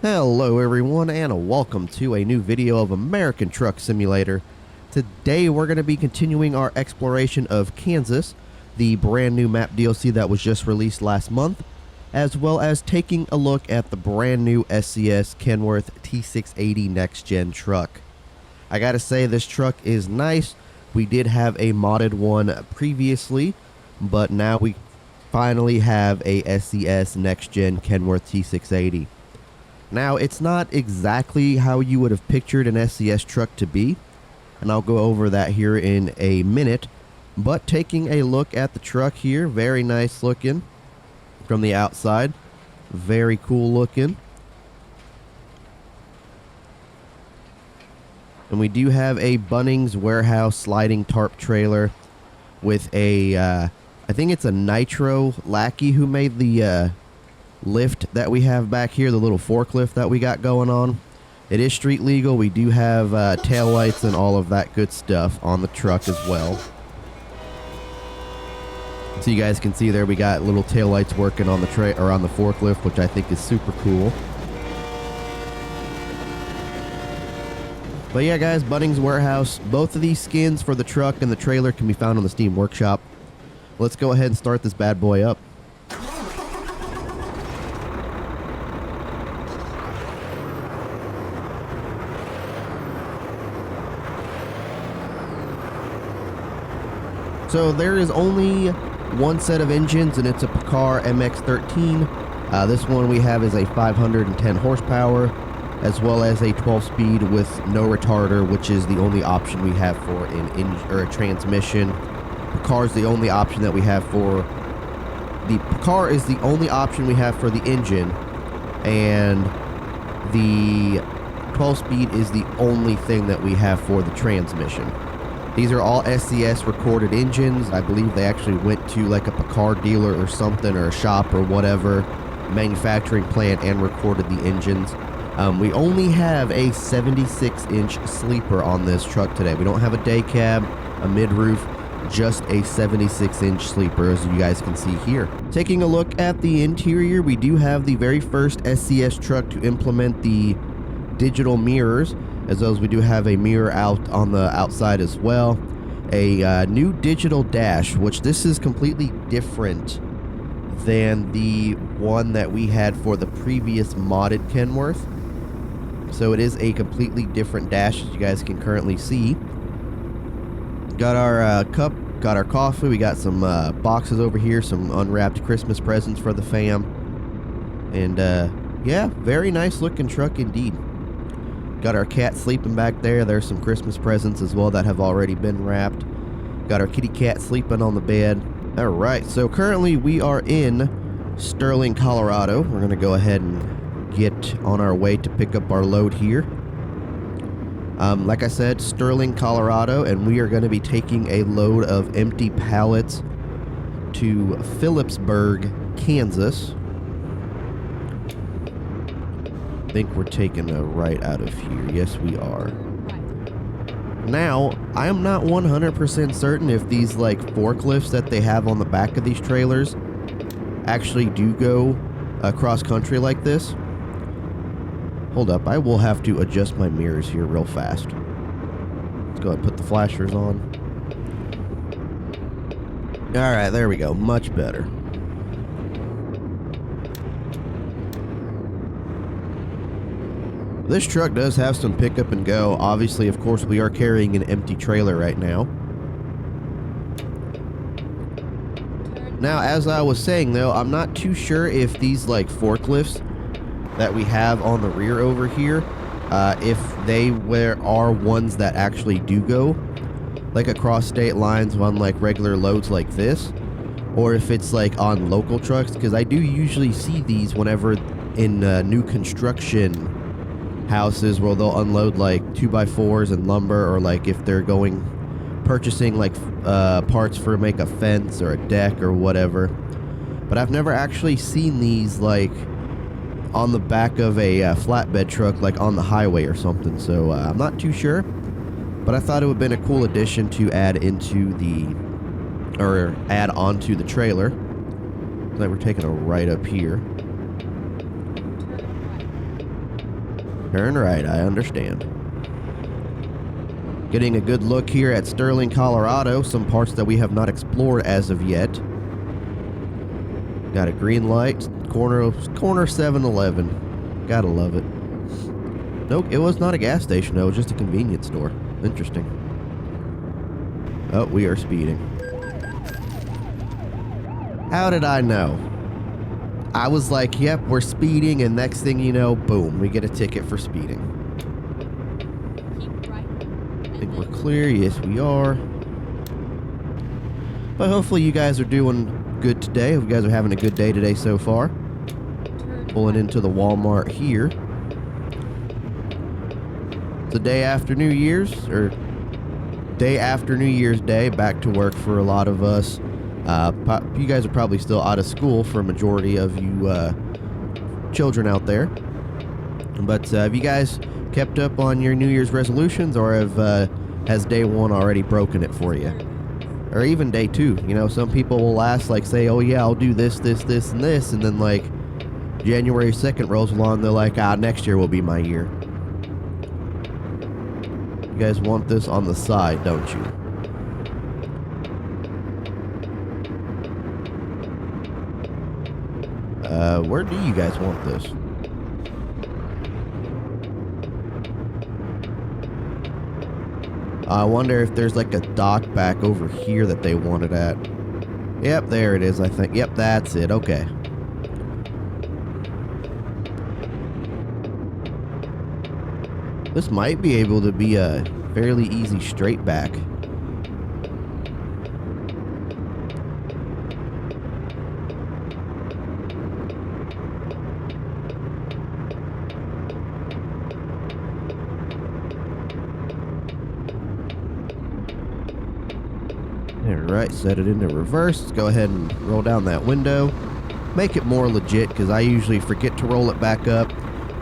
Hello everyone and welcome to a new video of American Truck Simulator. Today we're going to be continuing our exploration of Kansas, the brand new map DLC that was just released last month, as well as taking a look at the brand new SCS Kenworth T680 next gen truck. I gotta say, this truck is nice. We did have a modded one previously, but now we finally have a SCS next gen Kenworth T680. Now, it's not exactly how you would have pictured an SCS truck to be, and I'll go over that here in a minute, but taking a look at the truck here, very nice looking from the outside, very cool looking. And we do have a Bunnings warehouse sliding tarp trailer with a, I think it's a Nitro Lackey who made the, lift that we have back here, the little forklift that we got going on. It is street legal. We do have tail lights and all of that good stuff on the truck as well. So you guys can see there we got little tail lights working on the on the forklift, which I think is super cool. But yeah, guys, Bunnings Warehouse. Both of these skins for the truck and the trailer can be found on the Steam Workshop. Let's go ahead and start this bad boy up. So there is only one set of engines, and it's a Paccar MX-13. This one we have is a 510 horsepower, as well as a 12-speed with no retarder, which is the only option we have for a transmission. Paccar is the only option that we have for the Paccar is the only option we have for the engine, and the 12-speed is the only thing that we have for the transmission. These are all SCS recorded engines. I believe they actually went to like a Paccar dealer or something, or a shop or whatever, manufacturing plant, and recorded the engines. We only have a 76-inch sleeper on this truck today. We don't have a day cab, a mid-roof, just a 76-inch sleeper, as you guys can see here. Taking a look at the interior, we do have the very first SCS truck to implement the digital mirrors, as well as we do have a mirror out on the outside as well. A new digital dash, which this is completely different than the one that we had for the previous modded Kenworth. So it is a completely different dash, as you guys can currently see. Got our cup, got our coffee, we got some boxes over here, some unwrapped Christmas presents for the fam. And yeah, very nice looking truck indeed. Got our cat sleeping back there. There's some Christmas presents as well that have already been wrapped. Got our kitty cat sleeping on the bed. Alright, so currently we are in Sterling, Colorado. We're going to go ahead and get on our way to pick up our load here. Like I said, Sterling, Colorado, and we are going to be taking a load of empty pallets to Phillipsburg, Kansas. I think we're taking a right out of here. Yes, we are. Now, I am not 100% certain if these like forklifts that they have on the back of these trailers actually do go across country like this. Hold up, I will have to adjust my mirrors here real fast. Let's go ahead and put the flashers on. Alright, there we go. Much better. This truck does have some pickup and go. Obviously, of course, we are carrying an empty trailer right now. Now, as I was saying, though, I'm not too sure if these, like, forklifts that we have on the rear over here, if they are ones that actually do go, like, across state lines on, like, regular loads like this, or if it's, like, on local trucks, because I do usually see these whenever in new construction houses where they'll unload like 2x4s and lumber, or like if they're purchasing like parts for make a fence or a deck or whatever. But I've never actually seen these like on the back of a flatbed truck, like on the highway or something. So I'm not too sure, but I thought it would have been a cool addition to add into the, or add onto the trailer. Like we're taking a right up here. Turn right, I understand. Getting a good look here at Sterling, Colorado, some parts that we have not explored as of yet. Got a green light, corner 7-Eleven. Gotta love it. Nope, it was not a gas station though, it was just a convenience store. Interesting. Oh, we are speeding. How did I know? I was like, yep, we're speeding, and next thing you know, boom, we get a ticket for speeding. I think we're clear. Yes, we are. But hopefully you guys are doing good today. Hope you guys are having a good day today so far. Pulling into the Walmart here. It's the day after New Year's, or day after New Year's Day, back to work for a lot of us. You guys are probably still out of school for a majority of you children out there. But have you guys kept up on your New Year's resolutions, or has day one already broken it for you? Or even day two? You know, some people will last, like, say, oh yeah, I'll do this, this, this, and this, and then like January 2nd rolls along, they're like, next year will be my year. You guys want this on the side, don't you? Where do you guys want this? I wonder if there's like a dock back over here that they want it at. Yep, there it is, I think. Yep, that's it. Okay. This might be able to be a fairly easy straight back. Alright, set it into reverse. Let's go ahead and roll down that window. Make it more legit, because I usually forget to roll it back up,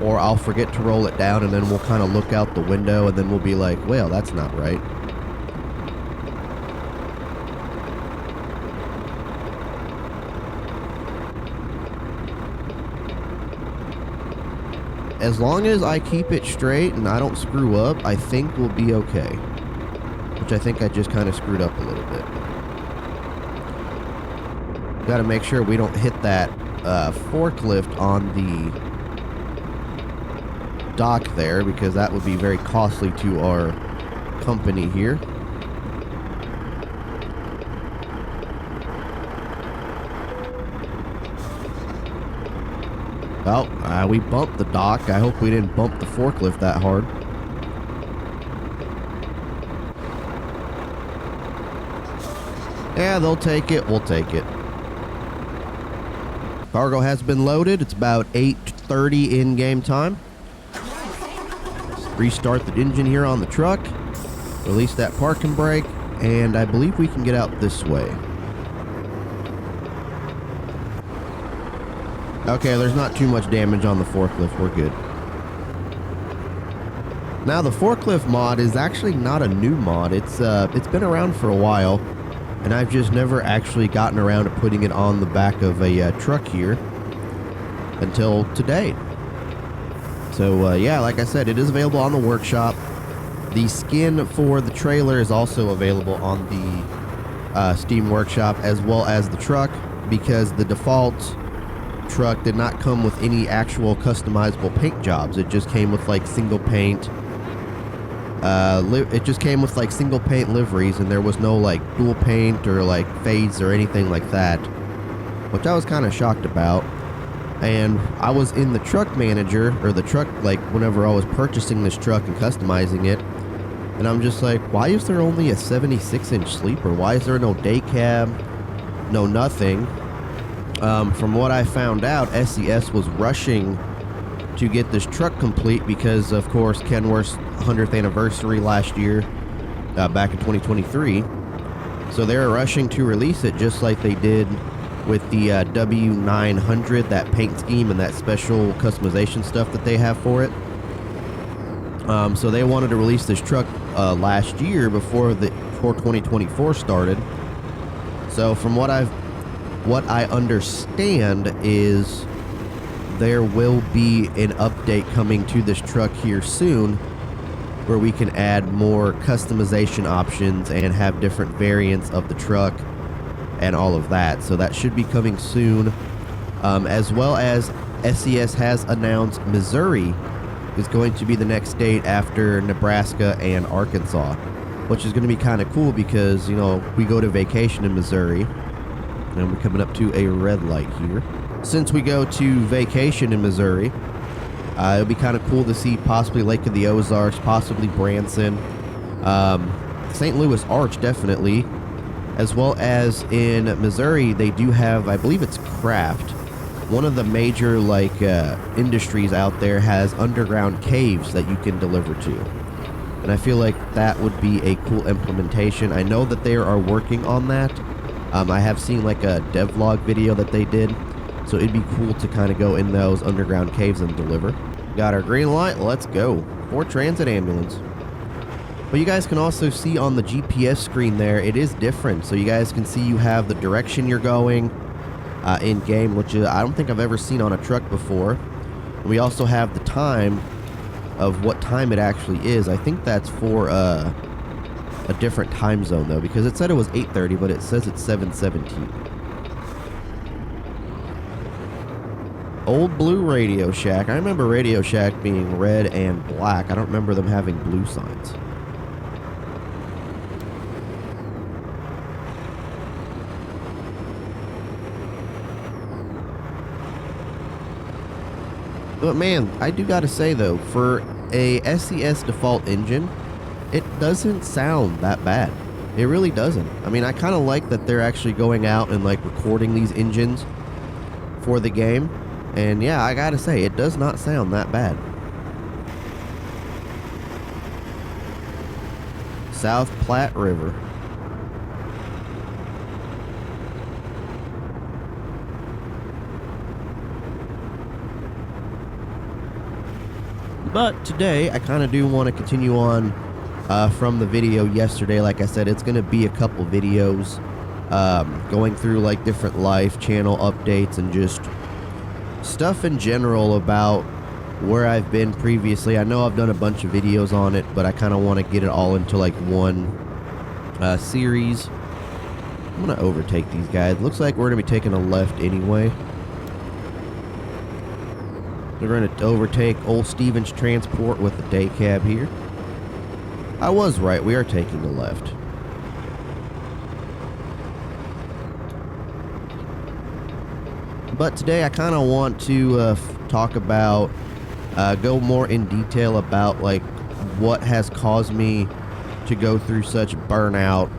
or I'll forget to roll it down, and then we'll kind of look out the window, and then we'll be like, well, that's not right. As long as I keep it straight and I don't screw up, I think we'll be okay. Which I think I just kind of screwed up a little bit. Got to make sure we don't hit that forklift on the dock there, because that would be very costly to our company here. Well, we bumped the dock. I hope we didn't bump the forklift that hard. Yeah, they'll take it. We'll take it. Cargo has been loaded. It's about 8:30 in-game time. Let's restart the engine here on the truck. Release that parking brake. And I believe we can get out this way. Okay, there's not too much damage on the forklift. We're good. Now, the forklift mod is actually not a new mod. It's been around for a while. And I've just never actually gotten around to putting it on the back of a truck here until today. So, yeah, like I said, it is available on the workshop. The skin for the trailer is also available on the Steam Workshop, as well as the truck, because the default truck did not come with any actual customizable paint jobs. It just came with, like, single paint. It just came with like single paint liveries, and there was no like dual paint or like fades or anything like that, which I was kind of shocked about. And I was in the truck manager, or the truck, like whenever I was purchasing this truck and customizing it, and I'm just like, why is there only a 76-inch sleeper? Why is there no day cab? No nothing. From what I found out, SCS was rushing to get this truck complete because, of course, Kenworth's 100th anniversary last year, back in 2023. So they're rushing to release it, just like they did with the W900, that paint scheme and that special customization stuff that they have for it. So they wanted to release this truck last year before 2024 started. So from what I understand is there will be an update coming to this truck here soon where we can add more customization options and have different variants of the truck and all of that. So that should be coming soon. As well as SCS has announced Missouri is going to be the next state after Nebraska and Arkansas, which is going to be kind of cool because, you know, we go to vacation in Missouri, and we're coming up to a red light here. Since we go to vacation in Missouri, it'll be kind of cool to see possibly Lake of the Ozarks, possibly Branson, St. Louis Arch definitely, as well as in Missouri they do have, I believe it's Craft. One of the major industries out there has underground caves that you can deliver to, and I feel like that would be a cool implementation. I know that they are working on that. I have seen like a devlog video that they did, so it'd be cool to kind of go in those underground caves and deliver. Got our green light, let's go. Ford Transit ambulance. But you guys can also see on the GPS screen there, it is different. So you guys can see you have the direction you're going in game, which I don't think I've ever seen on a truck before. And we also have the time of what time it actually is. I think that's for a different time zone though, because it said it was 8:30, but it says it's 7:17. Old blue Radio Shack. I remember Radio Shack being red and black. I don't remember them having blue signs. But man, I do gotta say though, for a SCS default engine, it doesn't sound that bad. It really doesn't. I mean, I kind of like that they're actually going out and like recording these engines for the game. And yeah, I gotta say, it does not sound that bad. South Platte River. But today, I kind of do want to continue on from the video yesterday. Like I said, it's going to be a couple videos going through like different life channel updates and just stuff in general about where I've been previously. I know I've done a bunch of videos on it, but I kind of want to get it all into like one series. I'm going to overtake these guys. Looks like we're going to be taking a left anyway. We're going to overtake Old Stevens Transport with the day cab here. I was right. We are taking the left. But today I kind of want to talk about, go more in detail about like what has caused me to go through such burnout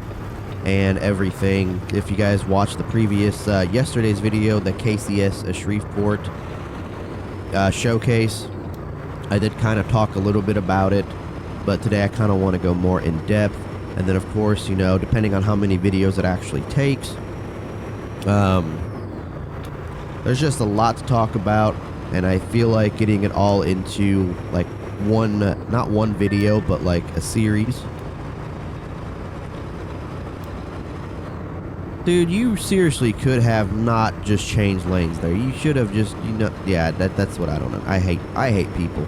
and everything. If you guys watched the previous, yesterday's video, the KCS Shreveport showcase, I did kind of talk a little bit about it, but today I kind of want to go more in depth. And then of course, you know, depending on how many videos it actually takes, there's just a lot to talk about, and I feel like getting it all into like one, not one video, but like a series. Dude, you seriously could have not just changed lanes there. You should have just, you know, yeah, that's what I don't know. I hate people.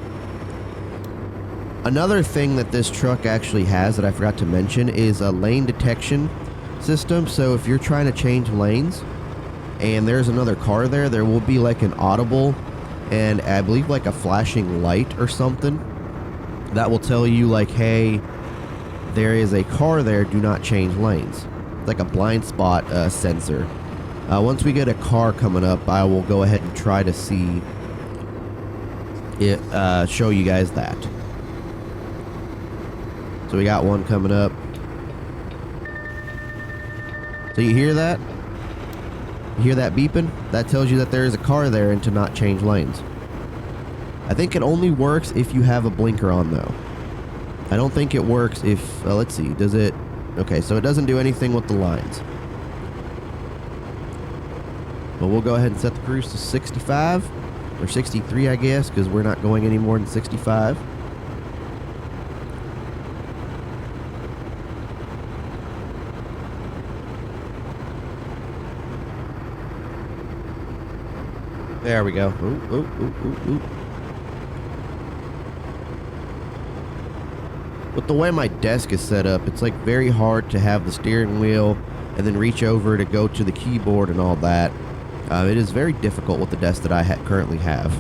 Another thing that this truck actually has that I forgot to mention is a lane detection system. So if you're trying to change lanes and there's another car there, there will be like an audible and I believe like a flashing light or something that will tell you like, hey, there is a car there, do not change lanes. Like a blind spot sensor. Once we get a car coming up, I will go ahead and try to see it, show you guys that. So we got one coming up. So you hear that? You hear that beeping? That tells you that there is a car there and to not change lanes. I think it only works if you have a blinker on though. I don't think it works if, let's see, does it? Okay, so it doesn't do anything with the lines. But we'll go ahead and set the cruise to 65, or 63 I guess, because we're not going any more than 65. There we go. Ooh, ooh, ooh, ooh, ooh. With the way my desk is set up, it's like very hard to have the steering wheel and then reach over to go to the keyboard and all that. It is very difficult with the desk that I currently have.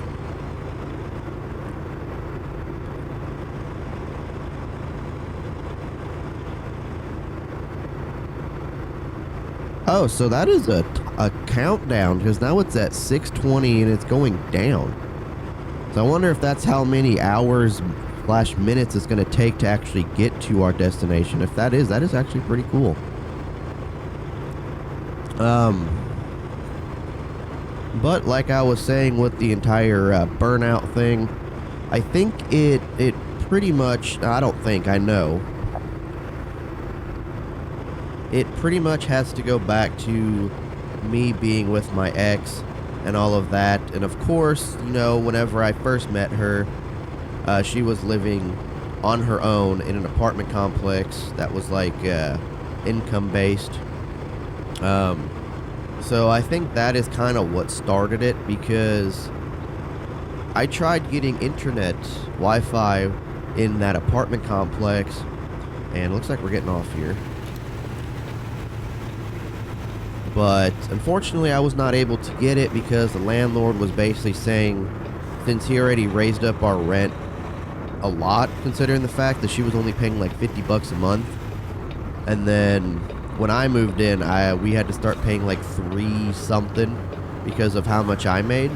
Oh, so that is a countdown, because now it's at 6:20 and it's going down. So I wonder if that's how many hours / minutes it's going to take to actually get to our destination. If that is actually pretty cool. But like I was saying with the entire burnout thing, I think it pretty much, I don't think, I know. It pretty much has to go back to me being with my ex and all of that. And of course, you know, whenever I first met her, she was living on her own in an apartment complex that was like income based. So I think that is kind of what started it, because I tried getting internet Wi-Fi in that apartment complex, and it looks like we're getting off here. But unfortunately, I was not able to get it because the landlord was basically saying, since he already raised up our rent a lot, considering the fact that she was only paying like $50 a month, and then when I moved in, we had to start paying like $3 something because of how much I made.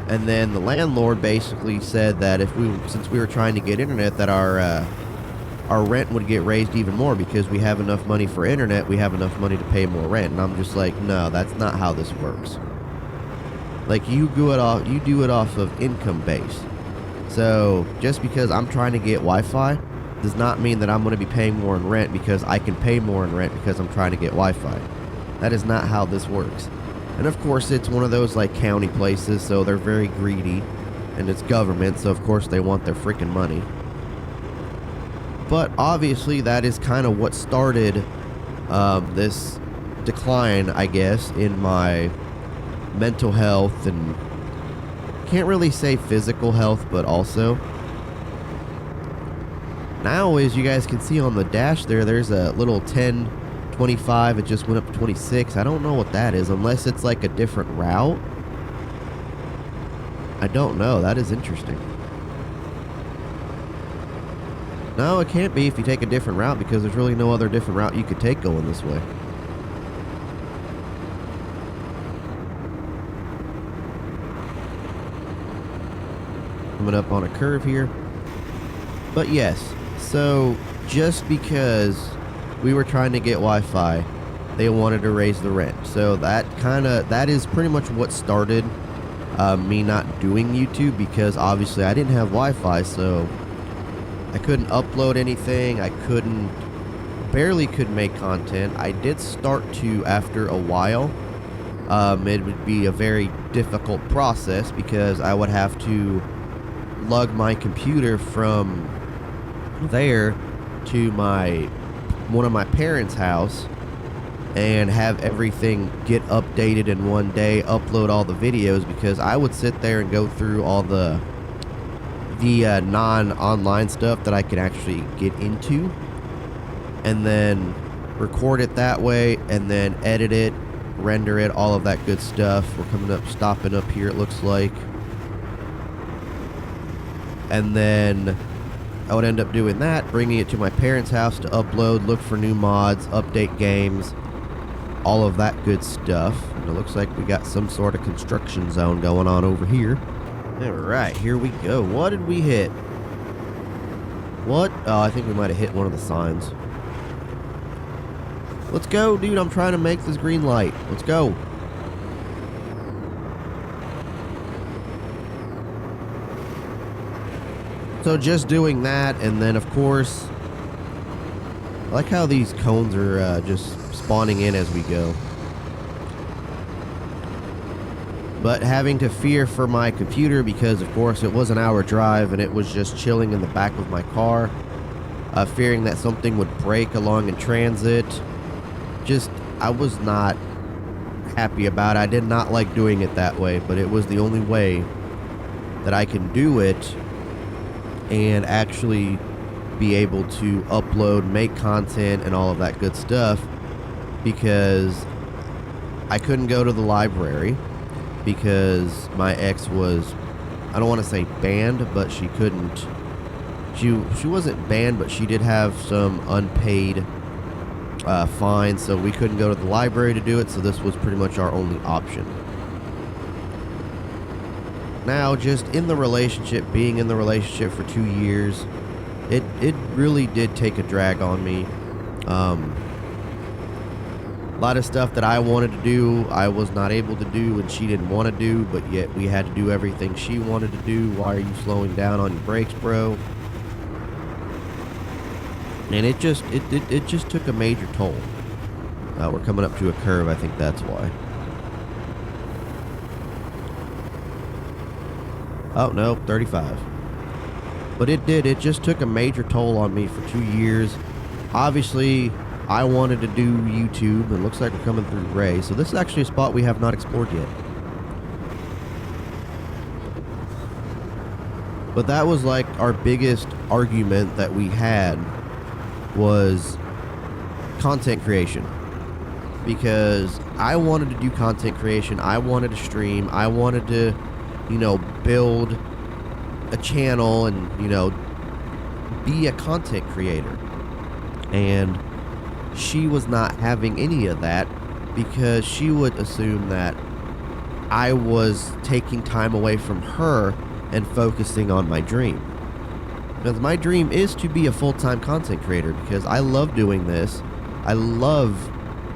And then the landlord basically said that since we were trying to get internet, that our rent would get raised even more, because we have enough money for internet, we have enough money to pay more rent. And I'm just like, no, that's not how this works. Like, you do it off of income base. So just because I'm trying to get Wi-Fi does not mean that I'm going to be paying more in rent because I can pay more in rent because I'm trying to get Wi-Fi. That is not how this works. And of course, it's one of those like county places, so they're very greedy, and it's government, so of course they want their freaking money. But obviously that is kind of what started this decline, I guess, in my mental health, and can't really say physical health, but also. Now, as you guys can see on the dash there's a little 1025. It just went up to 26. I don't know what that is, unless it's like a different route. I don't know. That is interesting. No, it can't be if you take a different route, because there's really no other different route you could take going this way. Coming up on a curve here. But yes, so just because we were trying to get Wi-Fi, they wanted to raise the rent. So that is pretty much what started me not doing YouTube, because obviously I didn't have Wi-Fi, so I couldn't upload anything. I barely could make content. I did start to after a while. It would be a very difficult process, because I would have to lug my computer from there to one of my parents' house and have everything get updated in one day, upload all the videos, because I would sit there and go through all the non-online stuff that I could actually get into, and then record it that way, and then edit it, render it, all of that good stuff. We're stopping up here, it looks like. And then I would end up doing that, bringing it to my parents' house to upload, look for new mods, update games, all of that good stuff. And it looks like we got some sort of construction zone going on over here. Alright, here we go. What did we hit? What? Oh, I think we might have hit one of the signs. Let's go, dude. I'm trying to make this green light. Let's go. So just doing that, and then of course, I like how these cones are just spawning in as we go. But having to fear for my computer, because of course it was an hour drive and it was just chilling in the back of my car, fearing that something would break along in transit. I was not happy about it. I did not like doing it that way, but it was the only way that I can do it and actually be able to upload, make content, and all of that good stuff, because I couldn't go to the library because my ex was, I don't want to say banned, but she couldn't, she wasn't banned, but she did have some unpaid fines, so we couldn't go to the library to do it, so this was pretty much our only option. Now, just in the relationship, being in the relationship for 2 years, it really did take a drag on me. A lot of stuff that I wanted to do, I was not able to do, and she didn't want to do, but yet we had to do everything she wanted to do. Why are you slowing down on your brakes, bro? And it just took a major toll. We're coming up to a curve, I think that's why. Oh, no, 35. But it just took a major toll on me for 2 years. Obviously, I wanted to do YouTube. It looks like we're coming through Ray. So this is actually a spot we have not explored yet. But that was like our biggest argument that we had, was content creation. Because I wanted to do content creation. I wanted to stream. I wanted to, build a channel and, be a content creator. And she was not having any of that, because she would assume that I was taking time away from her and focusing on my dream. Because my dream is to be a full-time content creator, because I love doing this. I love,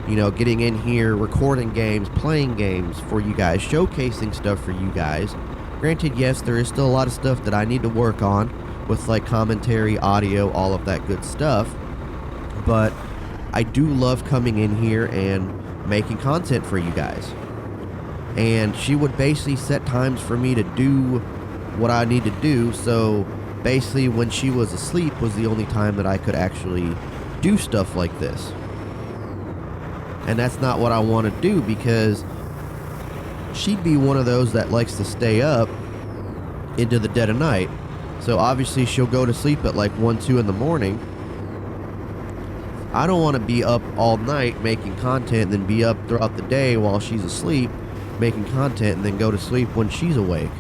getting in here, recording games, playing games for you guys, showcasing stuff for you guys. Granted, yes, there is still a lot of stuff that I need to work on with like commentary, audio, all of that good stuff. But I do love coming in here and making content for you guys. And she would basically set times for me to do what I need to do. So basically when she was asleep was the only time that I could actually do stuff like this. And that's not what I want to do, because she'd be one of those that likes to stay up into the dead of night. So obviously she'll go to sleep at like 1, 2 in the morning. I don't want to be up all night making content and then be up throughout the day while she's asleep making content and then go to sleep when she's awake.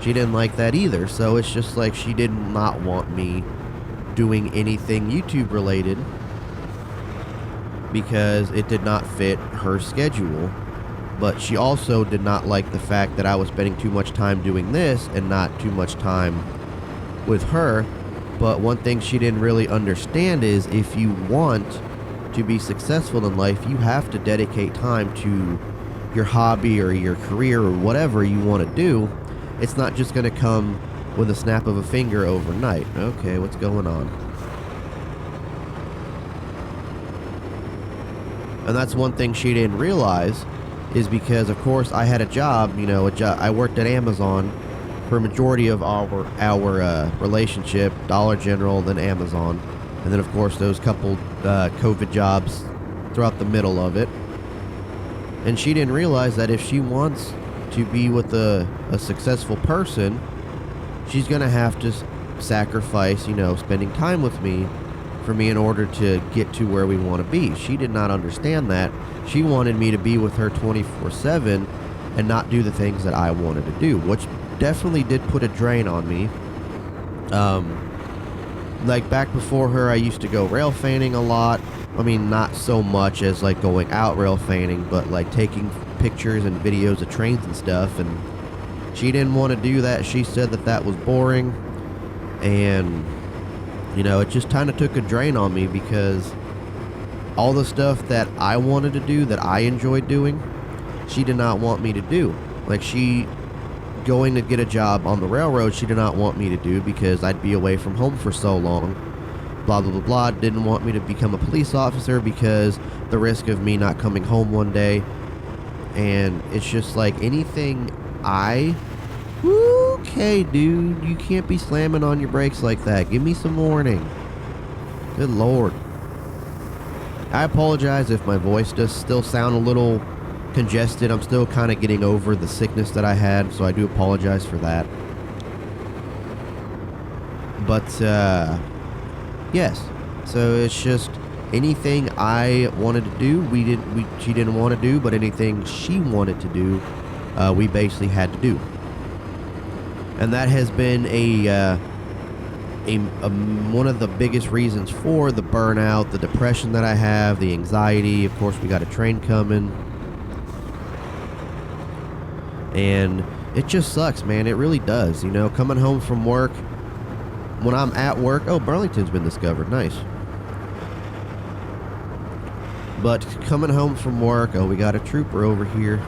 She didn't like that either. So it's just like she did not want me doing anything YouTube related, because it did not fit her schedule. But she also did not like the fact that I was spending too much time doing this and not too much time with her. But one thing she didn't really understand is, if you want to be successful in life, you have to dedicate time to your hobby or your career or whatever you want to do. It's not just going to come with a snap of a finger overnight. Okay, what's going on? And that's one thing she didn't realize, is because, of course, I had a job, I worked at Amazon for a majority of our relationship, Dollar General, then Amazon, and then, of course, those couple COVID jobs throughout the middle of it. And she didn't realize that if she wants to be with a successful person, she's going to have to sacrifice, spending time with me for me in order to get to where we want to be. She did not understand that. She wanted me to be with her 24/7 and not do the things that I wanted to do, which definitely did put a drain on me. Like back before her, I used to go rail fanning a lot. I mean, not so much as like going out rail fanning, but like taking pictures and videos of trains and stuff. And she didn't want to do that. She said that that was boring. And, it just kind of took a drain on me, because all the stuff that I wanted to do, that I enjoyed doing, she did not want me to do. Like, going to get a job on the railroad, she did not want me to do, because I'd be away from home for so long. Blah, blah, blah, blah. Didn't want me to become a police officer, because the risk of me not coming home one day. And it's just like anything okay, dude, you can't be slamming on your brakes like that. Give me some warning. Good Lord. I apologize if my voice does still sound a little congested. I'm still kind of getting over the sickness that I had, so I do apologize for that. But yes, so it's just anything I wanted to do, she didn't want to do, but anything she wanted to do, we basically had to do. And that has been one of the biggest reasons for the burnout, the depression that I have, the anxiety. Of course, we got a train coming. And it just sucks, man. It really does. You know, coming home from work, when I'm at work, oh, Burlington's been discovered. Nice. But coming home from work, oh, we got a trooper over here.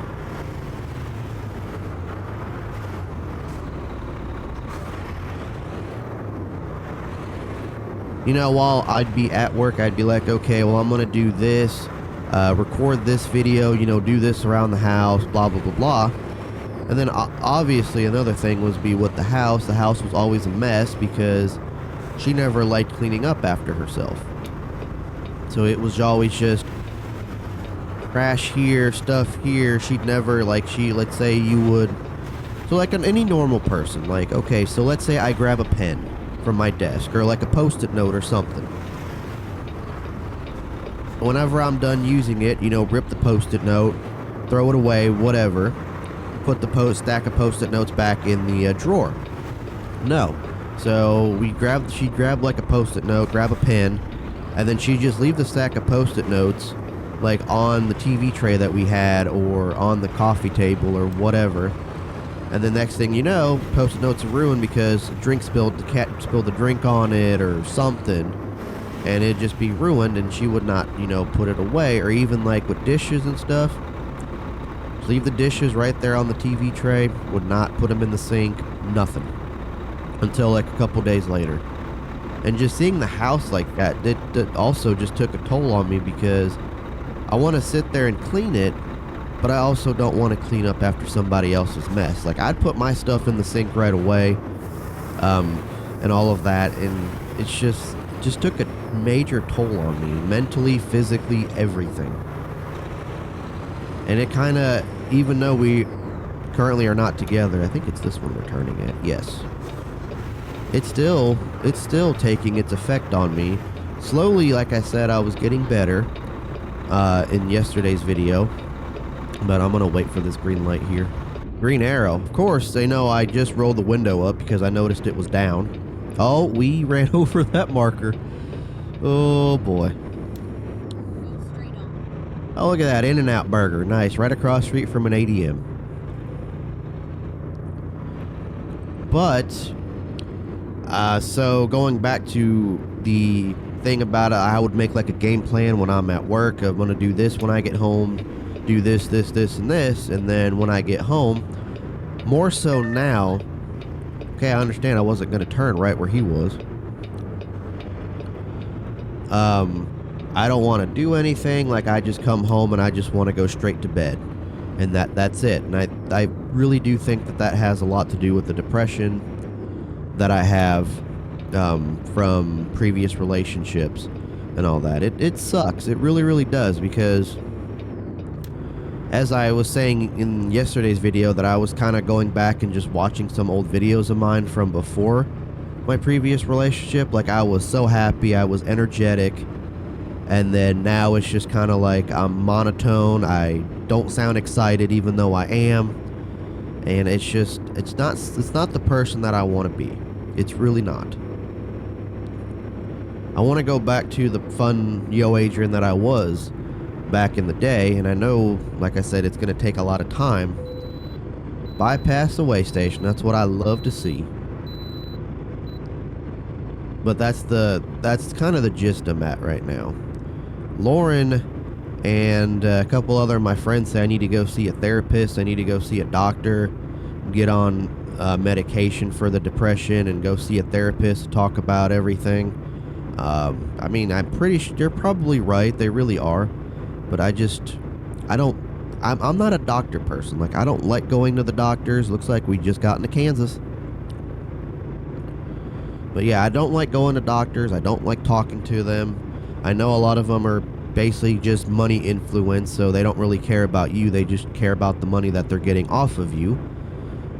You know, while I'd be at work, I'd be like, okay, well, I'm going to do this, record this video, you know, do this around the house, blah, blah, blah, blah. And then obviously another thing was be with the house. The house was always a mess because she never liked cleaning up after herself. So it was always just trash here, stuff here. She'd never, like, let's say you would, so like any normal person, like, okay, so let's say I grab a pen from my desk or like a post-it note or something. Whenever I'm done using it, you know, rip the post-it note, throw it away, whatever. Put the stack of post-it notes back in the drawer. No. So she'd grab like a post-it note, grab a pen, and then she'd just leave the stack of post-it notes like on the TV tray that we had or on the coffee table or whatever. And the next thing you know, post-it notes are ruined because the cat spilled the drink on it or something, and it'd just be ruined, and she would not, you know, put it away. Or even like with dishes and stuff, leave the dishes right there on the TV tray, would not put them in the sink, nothing, until like a couple days later. And just seeing the house like that, that also just took a toll on me because I want to sit there and clean it, but I also don't want to clean up after somebody else's mess. Like, I'd put my stuff in the sink right away, and all of that, and it's just took a major toll on me, mentally, physically, everything. And it kind of, even though we currently are not together, I think it's this one we're turning at, yes. It's still taking its effect on me. Slowly, like I said, I was getting better in yesterday's video. But I'm going to wait for this green light here. Green arrow. Of course, they know I just rolled the window up because I noticed it was down. Oh, we ran over that marker. Oh, boy. Oh, look at that. In-N-Out burger. Nice. Right across the street from an ADM. But, so going back to the thing about it, I would make like a game plan when I'm at work. I'm going to do this when I get home. Do this, this, this, and this, and then when I get home, more so now, okay, I understand I wasn't going to turn right where he was. I don't want to do anything, like I just come home and I just want to go straight to bed, and that's it. And I really do think that has a lot to do with the depression that I have from previous relationships and all that. It sucks, it really, really does, because as I was saying in yesterday's video, that I was kind of going back and just watching some old videos of mine from before my previous relationship. Like, I was so happy, I was energetic, and then now it's just kind of like I'm monotone. I don't sound excited even though I am, and it's not the person that I want to be. It's really not. I want to go back to the fun YoAdrian that I was back in the day, and I know, like I said, it's going to take a lot of time. Bypass the way station, that's what I love to see. But that's kind of the gist I'm at right now. Lauren and a couple other of my friends say I need to go see a therapist, I need to go see a doctor, get on medication for the depression, and go see a therapist to talk about everything. I mean, I'm pretty sure you're probably right, they really are. But I'm not a doctor person. Like, I don't like going to the doctors. Looks like we just got into Kansas. But yeah, I don't like going to doctors. I don't like talking to them. I know a lot of them are basically just money influence, so they don't really care about you, they just care about the money that they're getting off of you.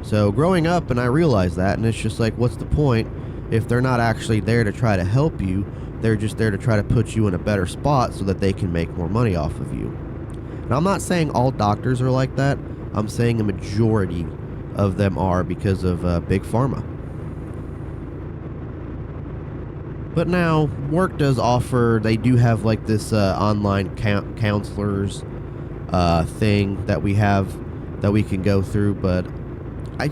So growing up, and I realized that, and it's just like, what's the point if they're not actually there to try to help you? They're just there to try to put you in a better spot so that they can make more money off of you. And I'm not saying all doctors are like that. I'm saying a majority of them are, because of big pharma. But now, work does offer, they do have like this online counselors thing that we have that we can go through, but I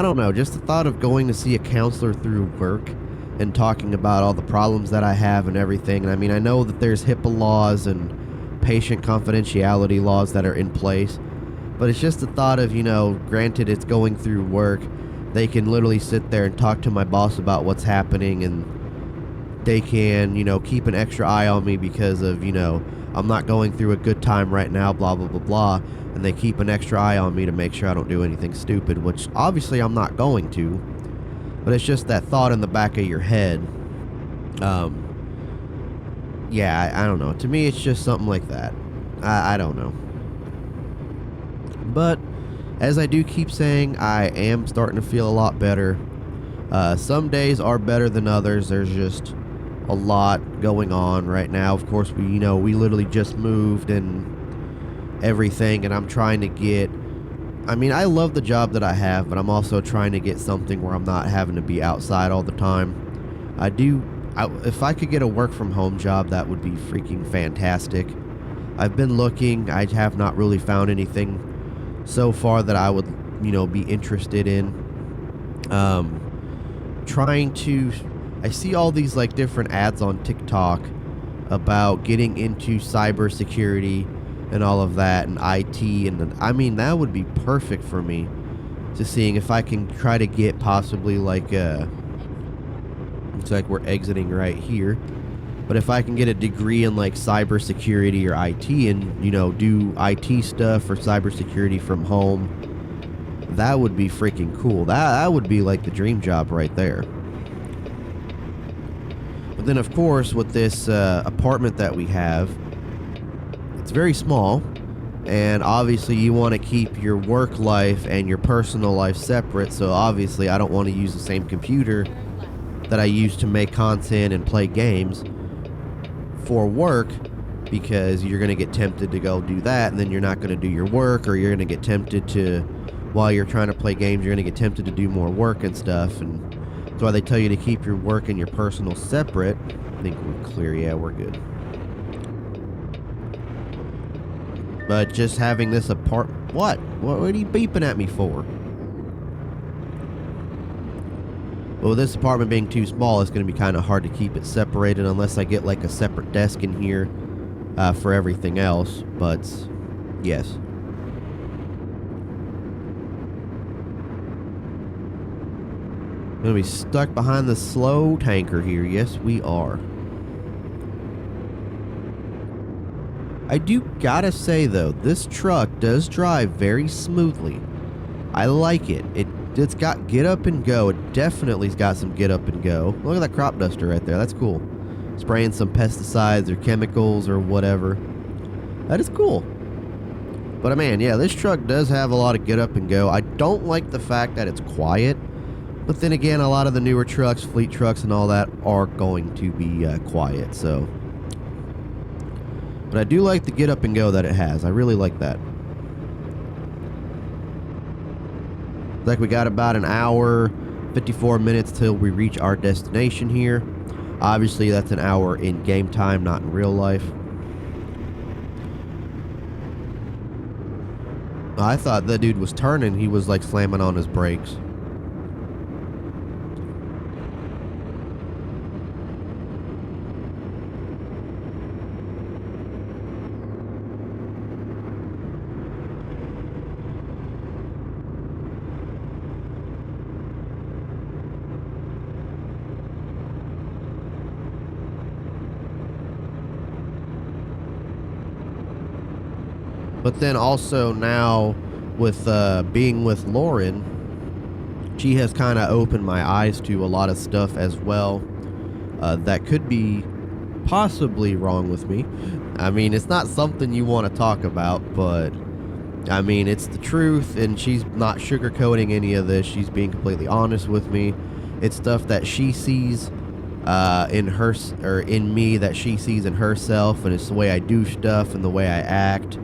don't know, just the thought of going to see a counselor through work and talking about all the problems that I have and everything. And I mean, I know that there's HIPAA laws and patient confidentiality laws that are in place, but it's just the thought of, you know, granted it's going through work, they can literally sit there and talk to my boss about what's happening, and they can, you know, keep an extra eye on me because of, you know, I'm not going through a good time right now, blah, blah, blah, blah. And they keep an extra eye on me to make sure I don't do anything stupid, which obviously I'm not going to. But it's just that thought in the back of your head. Yeah, I don't know. To me, it's just something like that. I don't know. But as I do keep saying, I am starting to feel a lot better. Some days are better than others. There's just a lot going on right now. Of course, we literally just moved and everything, and I'm trying to get, I mean, I love the job that I have, but I'm also trying to get something where I'm not having to be outside all the time. If I could get a work from home job, that would be freaking fantastic. I've been looking. I have not really found anything so far that I would, be interested in. I see all these like different ads on TikTok about getting into cybersecurity and all of that, and IT, and I mean, that would be perfect for me, to seeing if I can try to get possibly like looks like we're exiting right here, but if I can get a degree in like cybersecurity or IT and, do IT stuff or cybersecurity from home, that would be freaking cool. That would be like the dream job right there. But then, of course, with this apartment that we have, it's very small, and obviously you want to keep your work life and your personal life separate, so obviously I don't want to use the same computer that I use to make content and play games for work, because you're going to get tempted to go do that, and then you're not going to do your work, or you're going to get tempted to, while you're trying to play games, you're going to get tempted to do more work and stuff, and that's why they tell you to keep your work and your personal separate. I think we're clear. Yeah, we're good. But just having this apartment... What are you beeping at me for? Well, this apartment being too small, it's going to be kind of hard to keep it separated unless I get like a separate desk in here for everything else. But, yes. Going to be stuck behind the slow tanker here. Yes, we are. I do gotta say, though, this truck does drive very smoothly. I like it. It's got get up and go. It definitely's got some get up and go. Look at that crop duster right there. That's cool. Spraying some pesticides or chemicals or whatever. That is cool. But, man, yeah, this truck does have a lot of get up and go. I don't like the fact that it's quiet. But then again, a lot of the newer trucks, fleet trucks and all that, are going to be quiet, so... But I do like the get up and go that it has. I really like that. Looks like we got about an hour, 54 minutes till we reach our destination here. Obviously, that's an hour in game time, not in real life. I thought that dude was turning. He was like slamming on his brakes. But then also now, with being with Lauren, she has kind of opened my eyes to a lot of stuff as well that could be possibly wrong with me. I mean, it's not something you want to talk about, but I mean, it's the truth, and she's not sugarcoating any of this. She's being completely honest with me. It's stuff that she sees in her, or in me, that she sees in herself, and it's the way I do stuff and the way I act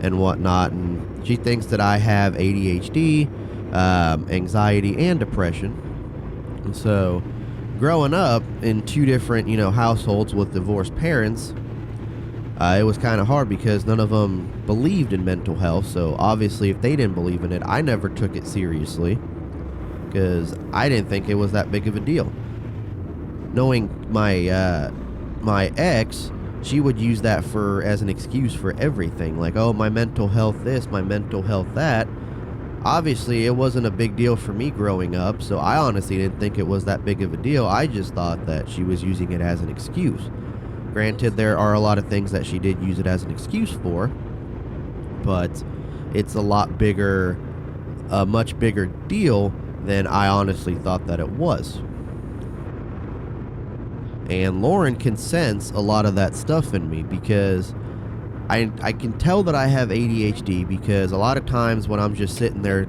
and whatnot. And she thinks that I have ADHD, anxiety, and depression. And so, growing up in two different, households with divorced parents, it was kind of hard because none of them believed in mental health. So obviously, if they didn't believe in it, I never took it seriously because I didn't think it was that big of a deal. Knowing my ex, she would use that as an excuse for everything. Like, oh, my mental health this, my mental health that. Obviously, it wasn't a big deal for me growing up, so I honestly didn't think it was that big of a deal. I just thought that she was using it as an excuse. Granted, there are a lot of things that she did use it as an excuse for, but it's a much bigger deal than I honestly thought that it was. And Lauren can sense a lot of that stuff in me because I can tell that I have ADHD because a lot of times when I'm just sitting there,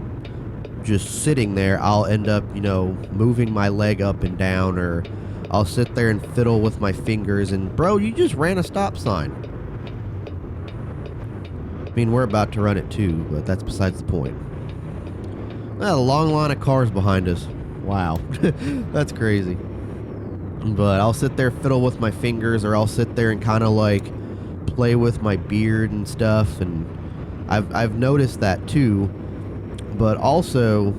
I'll end up, moving my leg up and down, or I'll sit there and fiddle with my fingers, and bro, you just ran a stop sign. I mean, we're about to run it too, but that's besides the point. Well, a long line of cars behind us. Wow. That's crazy. But I'll sit there, fiddle with my fingers, or I'll sit there and kind of like play with my beard and stuff, and I've noticed that too. But also,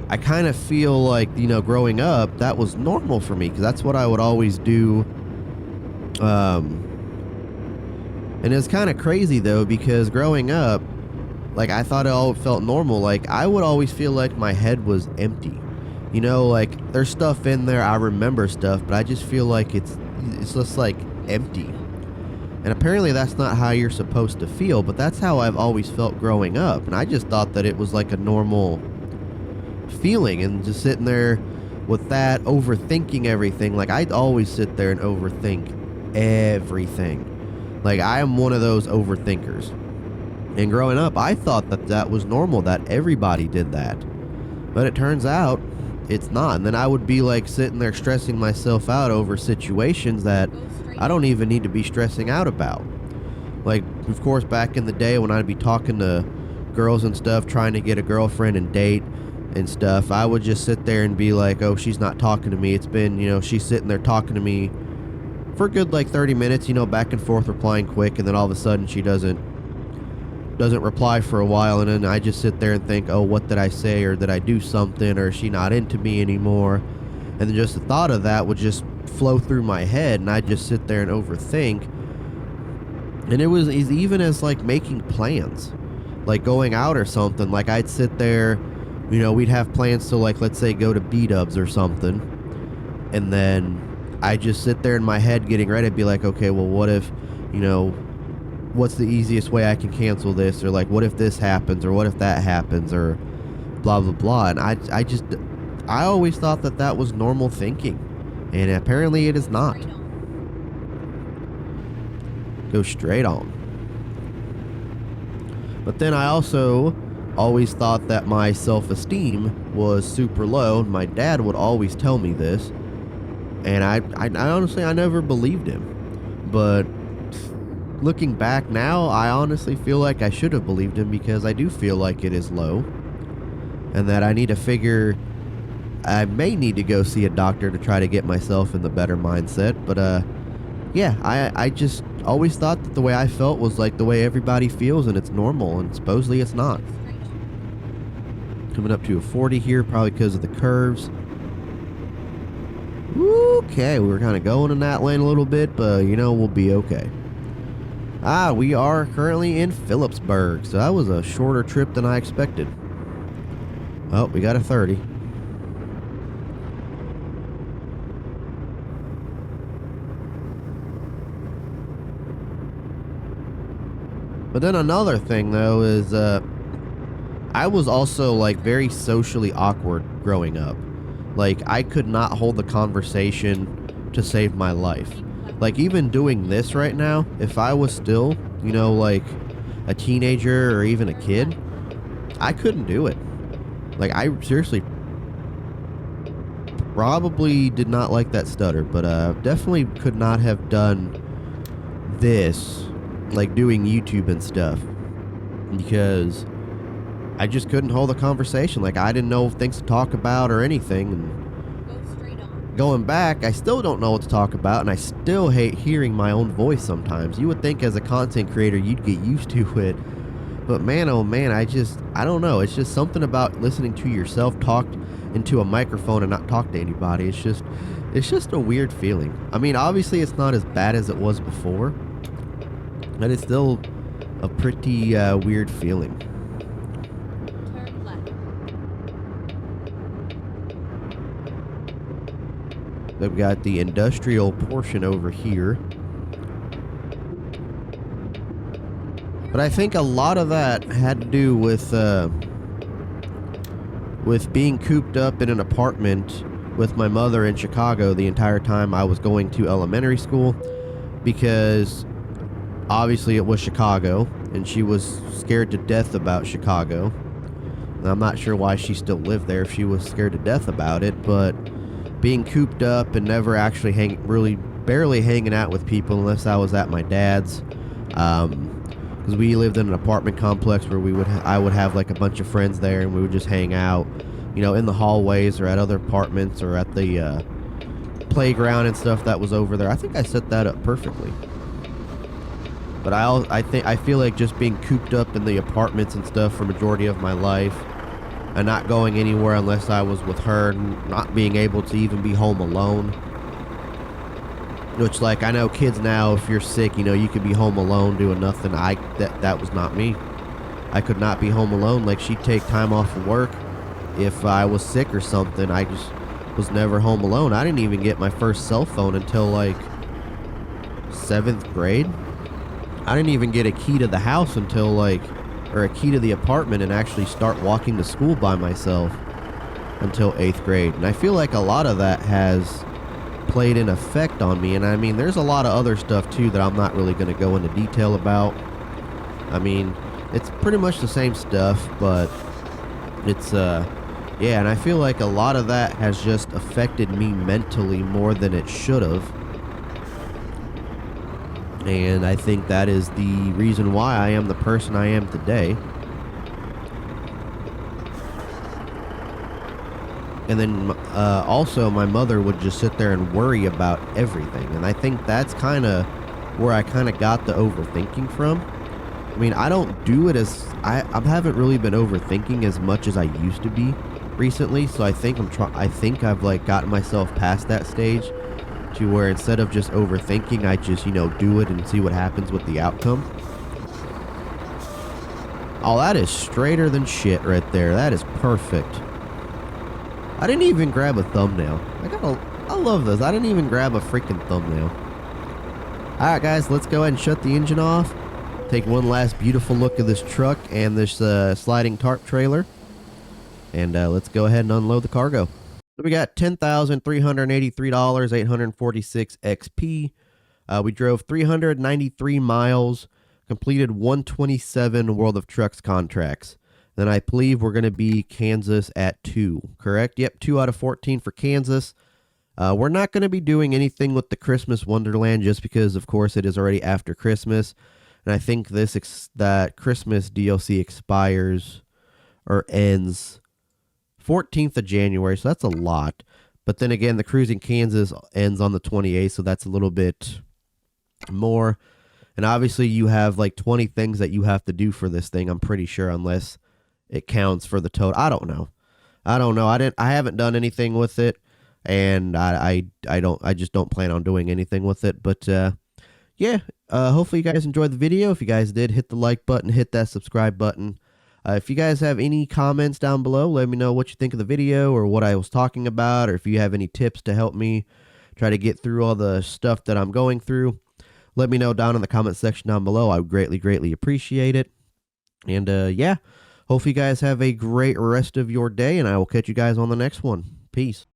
I kind of feel like, growing up, that was normal for me because that's what I would always do. And it's kind of crazy though, because growing up, like, I thought it all felt normal. Like, I would always feel like my head was empty. Like, there's stuff in there, I remember stuff, but I just feel like it's just like empty. And apparently that's not how you're supposed to feel, but that's how I've always felt growing up. And I just thought that it was like a normal feeling, and just sitting there with that, overthinking everything. Like, I'd always sit there and overthink everything. Like, I am one of those overthinkers. And growing up, I thought that was normal, that everybody did that. But it turns out it's not. And then I would be like sitting there stressing myself out over situations that I don't even need to be stressing out about. Like, of course, back in the day when I'd be talking to girls and stuff, trying to get a girlfriend and date and stuff, I would just sit there and be like, oh, she's not talking to me. It's been, she's sitting there talking to me for a good like 30 minutes, back and forth, replying quick, and then all of a sudden she doesn't reply for a while, and then I just sit there and think, oh, what did I say, or did I do something, or is she not into me anymore? And then just the thought of that would just flow through my head, and I'd just sit there and overthink. And it was even as like making plans, like going out or something. Like, I'd sit there, we'd have plans to, like, let's say go to B-dubs or something, and then I just sit there in my head getting ready to be like, okay, well, what if, what's the easiest way I can cancel this, or like, what if this happens, or what if that happens, or blah blah blah. And I always thought that was normal thinking, and apparently it is not. Go straight on. But then I also always thought that my self-esteem was super low. My dad would always tell me this, and I honestly, I never believed him. But looking back now, I honestly feel like I should have believed him, because I do feel like it is low, and that I may need to go see a doctor to try to get myself in the better mindset. But yeah, I just always thought that the way I felt was like the way everybody feels, and it's normal, and supposedly it's not. Coming up to a 40 here, probably because of the curves. Okay, we were kind of going in that lane a little bit, but we'll be okay. We are currently in Phillipsburg, so that was a shorter trip than I expected. Oh, we got a 30. But then another thing, though, is I was also like very socially awkward growing up. Like, I could not hold the conversation to save my life. Like, even doing this right now, if I was still, you know, like a teenager or even a kid, I couldn't do it. Like, I seriously probably did not like that stutter, but definitely could not have done this, like doing YouTube and stuff, because I just couldn't hold a conversation. Like, I didn't know things to talk about or anything. And going back, I still don't know what to talk about, and I still hate hearing my own voice sometimes. You would think as a content creator you'd get used to it, but man, oh man, I don't know. It's just something about listening to yourself talk into a microphone and not talk to anybody. It's just a weird feeling. I mean, obviously it's not as bad as it was before, but it's still a pretty weird feeling. Turn left. We've got the industrial portion over here. But I think a lot of that had to do with being cooped up in an apartment with my mother in Chicago the entire time I was going to elementary school, because obviously it was Chicago and she was scared to death about Chicago. And I'm not sure why she still lived there if she was scared to death about it, but being cooped up and never actually barely hanging out with people unless I was at my dad's, because we lived in an apartment complex where I would have like a bunch of friends there, and we would just hang out, you know, in the hallways or at other apartments or at the playground and stuff that was over there. I think I set that up perfectly. But I feel like just being cooped up in the apartments and stuff for majority of my life, and not going anywhere unless I was with her, not being able to even be home alone. Which, like, I know kids now, if you're sick, you know, you could be home alone doing nothing. That was not me. I could not be home alone. Like, she'd take time off of work if I was sick or something. I just was never home alone. I didn't even get my first cell phone until, like, 7th grade. I didn't even get a key to the house until, like, or a key to the apartment and actually start walking to school by myself until 8th grade. And I feel like a lot of that has played an effect on me. And I mean, there's a lot of other stuff too that I'm not really going to go into detail about. I mean, it's pretty much the same stuff, but it's yeah, and I feel like a lot of that has just affected me mentally more than it should have. And I think that is the reason why I am the person I am today. And then also my mother would just sit there and worry about everything. And I think that's kind of where I kind of got the overthinking from. I mean, I don't do it as... I haven't really been overthinking as much as I used to be recently. So I think I've like gotten myself past that stage to where instead of just overthinking, I just, you know, do it and see what happens with the outcome. Oh, that is straighter than shit right there. That is perfect. I didn't even grab a thumbnail. I love this. I didn't even grab a freaking thumbnail. Alright guys, let's go ahead and shut the engine off. Take one last beautiful look at this truck and this sliding tarp trailer. And let's go ahead and unload the cargo. So we got $10,383, 846 XP. We drove 393 miles, completed 127 World of Trucks contracts. Then I believe we're going to be Kansas at 2, correct? Yep, 2 out of 14 for Kansas. We're not going to be doing anything with the Christmas Wonderland just because, of course, it is already after Christmas. And I think that Christmas DLC expires or ends 14th of January, so that's a lot. But then again, the Cruising Kansas ends on the 28th, so that's a little bit more. And obviously, you have like 20 things that you have to do for this thing, I'm pretty sure, unless it counts for the total. I don't know. I haven't done anything with it, and I just don't plan on doing anything with it. But yeah, hopefully you guys enjoyed the video. If you guys did, hit the like button, hit that subscribe button. If you guys have any comments down below, let me know what you think of the video or what I was talking about, or if you have any tips to help me try to get through all the stuff that I'm going through. Let me know down in the comment section down below. I would greatly appreciate it. And yeah, hopefully you guys have a great rest of your day, and I will catch you guys on the next one. Peace.